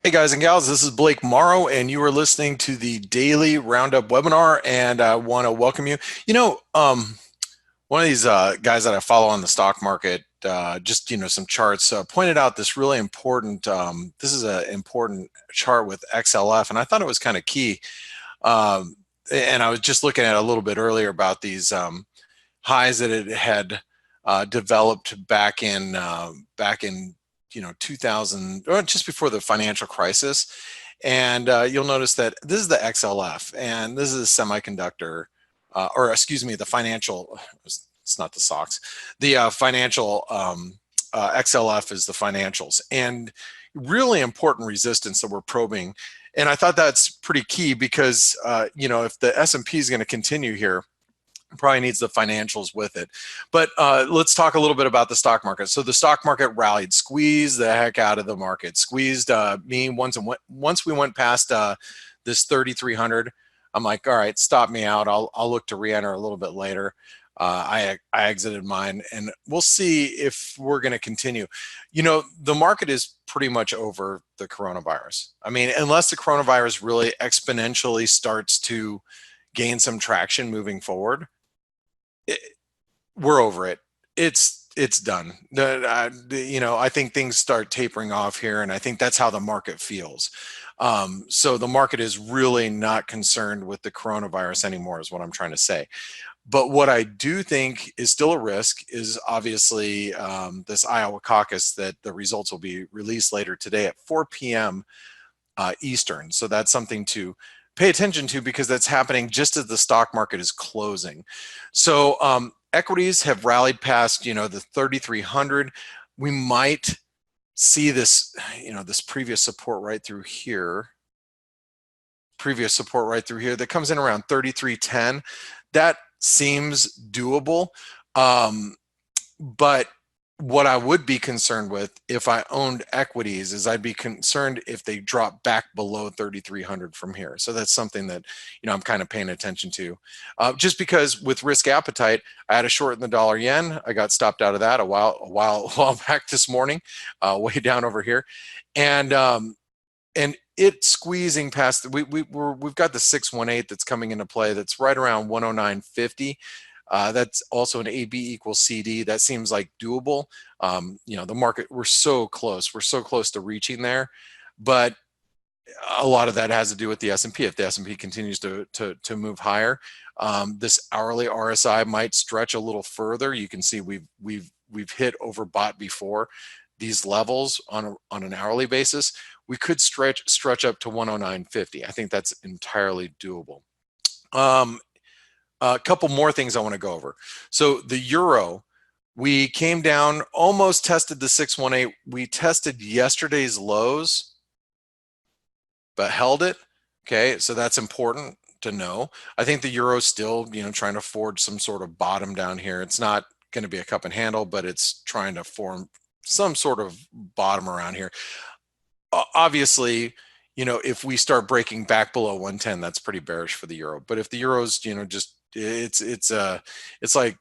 Hey guys and gals, this is Blake Morrow, and you are listening to the daily Roundup webinar. And I want to welcome you. One of these guys that I follow on the stock market, just some charts, pointed out this really important. This is an important chart with XLF, and I thought it was kind of key. Um, and I was just looking at a little bit earlier about these highs that it had developed back in 2000, or just before the financial crisis. And you'll notice that this is the XLF, and this is a semiconductor, or excuse me, the financial. It's not the SOX. The financial XLF is the financials, and really important resistance that we're probing. And I thought that's pretty key because if the S&P is going to continue here, probably needs the financials with it. But let's talk a little bit about the stock market. So the stock market rallied, squeezed the heck out of the market, squeezed me once we went past this 3,300. I'm like, all right, stop me out. I'll look to re-enter a little bit later. I exited mine, and we'll see if we're going to continue. The market is pretty much over the coronavirus. I mean, unless the coronavirus really exponentially starts to gain some traction moving forward, we're over it. It's done. I think things start tapering off here, and I think that's how the market feels. So the market is really not concerned with the coronavirus anymore, is what I'm trying to say. But what I do think is still a risk is obviously this Iowa caucus, that the results will be released later today at 4 p.m. Eastern. So that's something to pay attention to, because that's happening just as the stock market is closing. So equities have rallied past, the 3,300. We might see this, this previous support right through here. That comes in around 3,310. That seems doable. But what I would be concerned with if I owned equities is I'd be concerned if they drop back below 3,300 from here. So that's something that I'm kind of paying attention to, just because with risk appetite, I had a short in the dollar yen. I got stopped out of that a while back this morning, way down over here, and it squeezing past. We've got the 618 that's coming into play. That's right around 109.50. That's also an AB equals CD. That seems like doable. The market, we're so close to reaching there, but a lot of that has to do with the S&P. If the S&P continues to move higher, this hourly RSI might stretch a little further. You can see we've hit overbought before these levels on an hourly basis. We could stretch up to 109.50. I think that's entirely doable. A couple more things I want to go over. So the euro, we came down, almost tested the 618. We tested yesterday's lows, but held it. Okay, so that's important to know. I think the euro is still, trying to forge some sort of bottom down here. It's not going to be a cup and handle, but it's trying to form some sort of bottom around here. Obviously, if we start breaking back below 110, that's pretty bearish for the euro. But if the euro's, just it's like,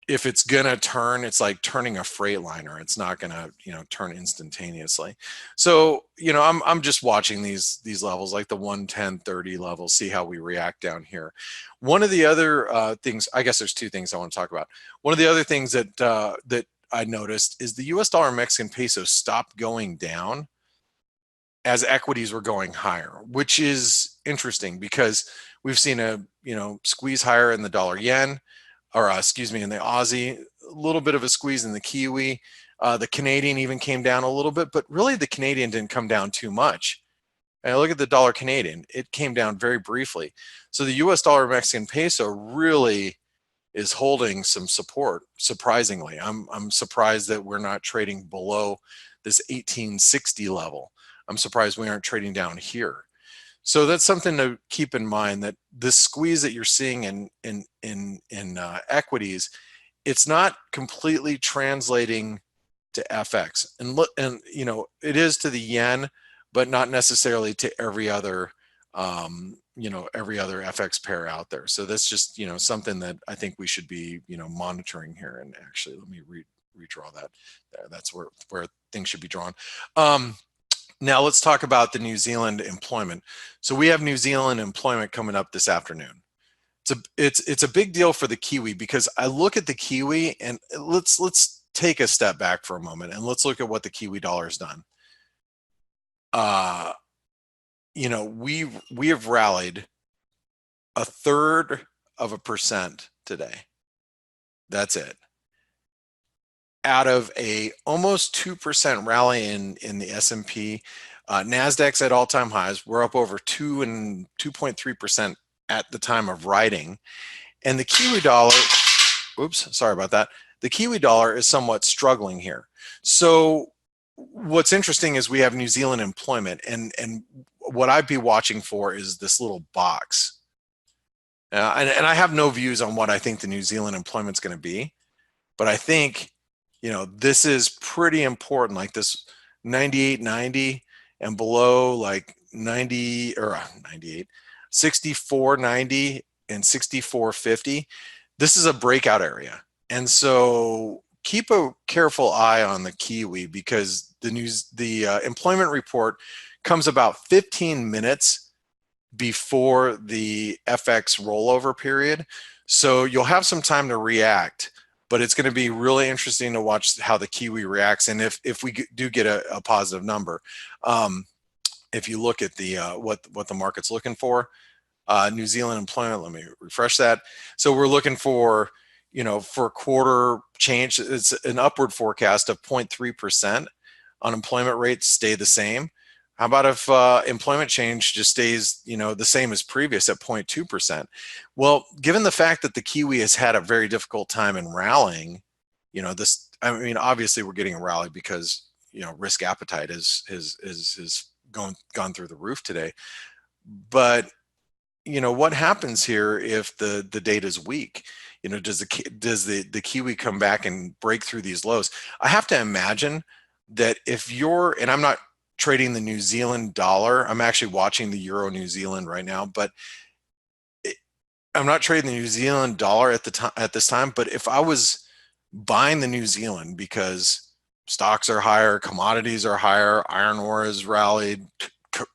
if it's gonna turn, it's like turning a freight liner. It's not gonna turn instantaneously. So I'm just watching these levels, like the 110.30 level, see how we react down here. One of the other things, I guess there's two things I want to talk about. One of the other things that I noticed is the US dollar Mexican peso stopped going down as equities were going higher, which is interesting because we've seen a squeeze higher in the dollar yen, or excuse me, in the Aussie, a little bit of a squeeze in the Kiwi. The Canadian even came down a little bit, but really the Canadian didn't come down too much. And look at the dollar Canadian, it came down very briefly. So the US dollar Mexican peso really is holding some support, surprisingly. I'm surprised that we're not trading below this 1860 level. I'm surprised we aren't trading down here. So that's something to keep in mind, that this squeeze that you're seeing in equities, it's not completely translating to FX, and it is to the yen, but not necessarily to every other every other FX pair out there. So that's just something that I think we should be monitoring here. And actually, let me redraw that there. That's where things should be drawn. Now let's talk about the New Zealand employment. So we have New Zealand employment coming up this afternoon. It's a big deal for the Kiwi, because I look at the Kiwi, and let's take a step back for a moment and let's look at what the Kiwi dollar's done. We have rallied 1/3% today. That's it. Out of a almost 2% rally in the S&P, Nasdaq's at all-time highs. We're up over 2.3% at the time of writing, and the Kiwi dollar. Oops, sorry about that. The Kiwi dollar is somewhat struggling here. So what's interesting is we have New Zealand employment, and what I'd be watching for is this little box. And I have no views on what I think the New Zealand employment's going to be, but I think, this is pretty important, like this 98.90 and below, like 90 or 98, 64.90 and 64.50. This is a breakout area. And so keep a careful eye on the Kiwi, because the employment report comes about 15 minutes before the FX rollover period. So you'll have some time to react, but it's going to be really interesting to watch how the Kiwi reacts. And if we do get a positive number, if you look at the what the market's looking for, New Zealand employment, let me refresh that. So we're looking for, for a quarter change, it's an upward forecast of 0.3%. Unemployment rates stay the same. How about if employment change just stays, the same as previous at 0.2%? Well, given the fact that the Kiwi has had a very difficult time in rallying, obviously we're getting a rally because, risk appetite is gone through the roof today. But, what happens here if the data is weak? Does the Kiwi come back and break through these lows? I have to imagine that and I'm not trading the New Zealand dollar. I'm actually watching the Euro New Zealand right now, but I'm not trading the New Zealand dollar at this time. But if I was buying the New Zealand because stocks are higher, commodities are higher, iron ore has rallied,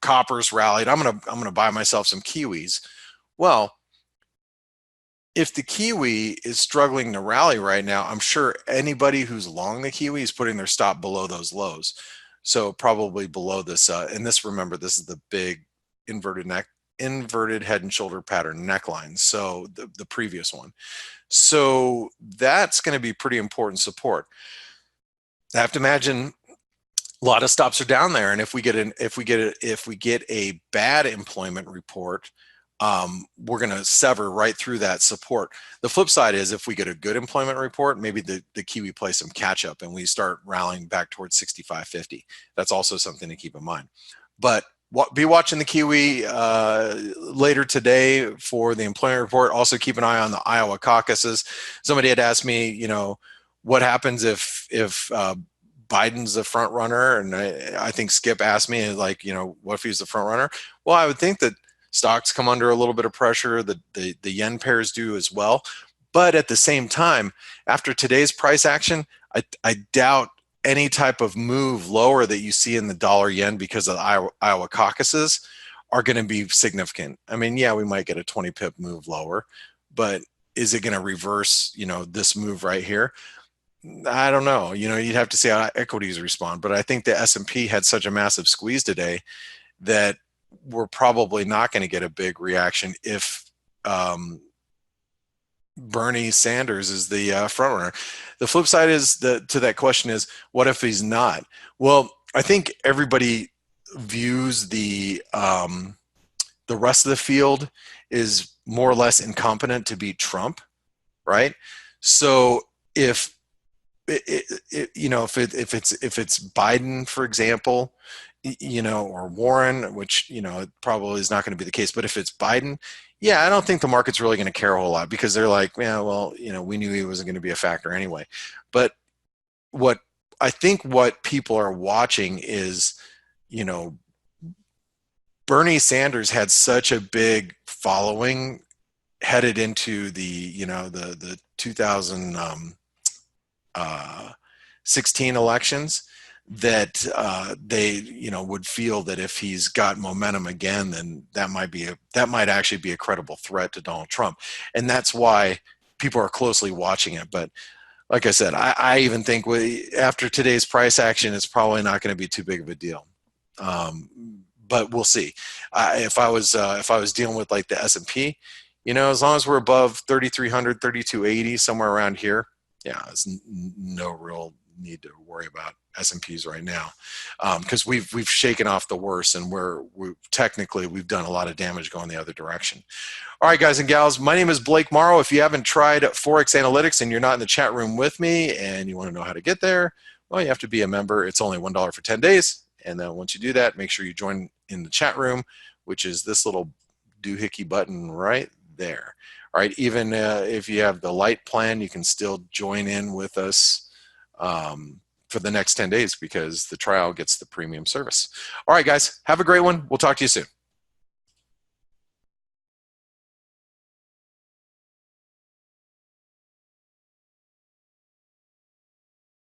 copper's rallied, I'm gonna buy myself some Kiwis. Well, if the Kiwi is struggling to rally right now, I'm sure anybody who's long the Kiwi is putting their stop below those lows. So probably below this, and remember, this is the big inverted head and shoulder pattern neckline. So the previous one. So that's going to be pretty important support. I have to imagine a lot of stops are down there, and if we get a bad employment report, we're going to sever right through that support. The flip side is if we get a good employment report, maybe the Kiwi plays some catch up and we start rallying back towards 65.50. That's also something to keep in mind. But be watching the Kiwi later today for the employment report. Also keep an eye on the Iowa caucuses. Somebody had asked me, what happens if Biden's the front runner? And I think Skip asked me, like, what if he's the front runner? Well, I would think that stocks come under a little bit of pressure. The yen pairs do as well. But at the same time, after today's price action, I doubt any type of move lower that you see in the dollar yen because of the Iowa caucuses are going to be significant. I mean, yeah, we might get a 20 pip move lower, but is it going to reverse, this move right here? I don't know. You'd have to see how equities respond. But I think the S&P had such a massive squeeze today that we're probably not going to get a big reaction if Bernie Sanders is the front runner. The flip side to that question is, what if he's not? Well, I think everybody views the rest of the field is more or less incompetent to beat Trump, right? So if it's Biden, for example, or Warren, which, it probably is not going to be the case. But if it's Biden, yeah, I don't think the market's really going to care a whole lot, because they're like, yeah, well, we knew he wasn't going to be a factor anyway. But what people are watching is, Bernie Sanders had such a big following headed into the 2016 elections that they would feel that if he's got momentum again, then that might actually be a credible threat to Donald Trump, and that's why people are closely watching it. But like I said, I even think after today's price action, it's probably not going to be too big of a deal. But we'll see. If I was dealing with like the S&P, as long as we're above 3,300, 3,280, somewhere around here, yeah, there's no real need to worry about S&Ps right now, because we've shaken off the worst, and we've done a lot of damage going the other direction. All right, guys and gals, my name is Blake Morrow. If you haven't tried ForexAnalytix and you're not in the chat room with me and you want to know how to get there, well, you have to be a member. It's only $1 for 10 days. And then once you do that, make sure you join in the chat room, which is this little doohickey button right there. All right, even if you have the light plan, you can still join in with us for the next 10 days because the trial gets the premium service. All right, guys, have a great one. We'll talk to you soon.